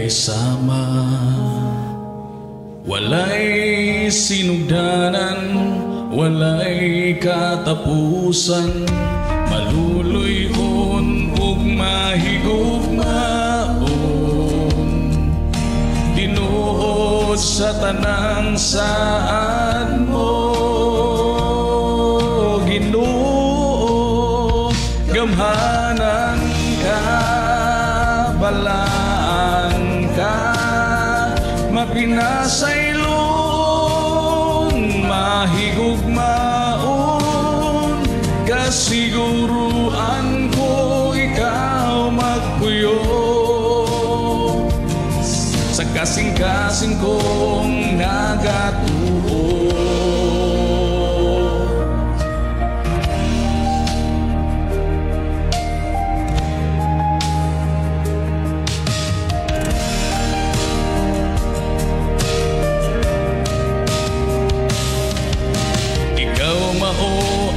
walay sama, walay sinugdanan, walay katapusan, maluluyon ug mahigugmaon, tinuod sa tanang saan mo, Ginoo. Gamhanan ka, balaan ka, mapinasaylon, mahigugmaon, kasiguruan ko ikaw magpuyo sa kasing-kasing kong nagatuo.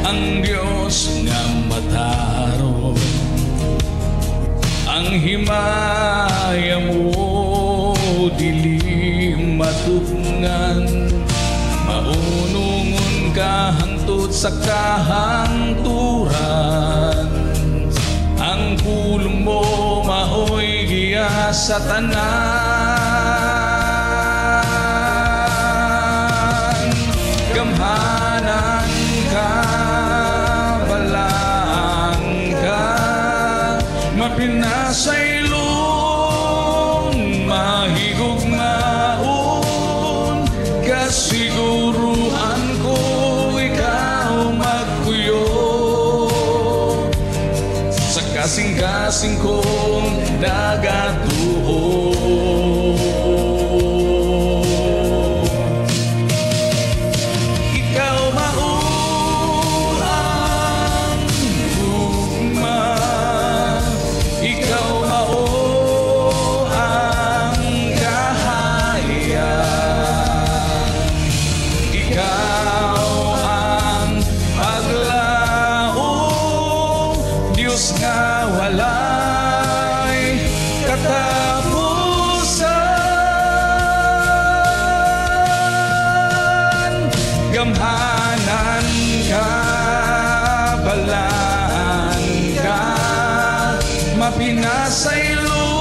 Ang Diyos nga mataro, ang himaya mo dili matupngan, maunungon ka hangtod sa kahangturan, ang pulong mo maoy giya sa tanan. Gamhanan ka, balaan ka, mapinasaylon, mahigugmaon, kasiguruan ko ikaw magpuyo sa kasing-kasing kong nagatuo. Nga walay katapusan, gamhanan ka, balaan ka, mapinasaylon,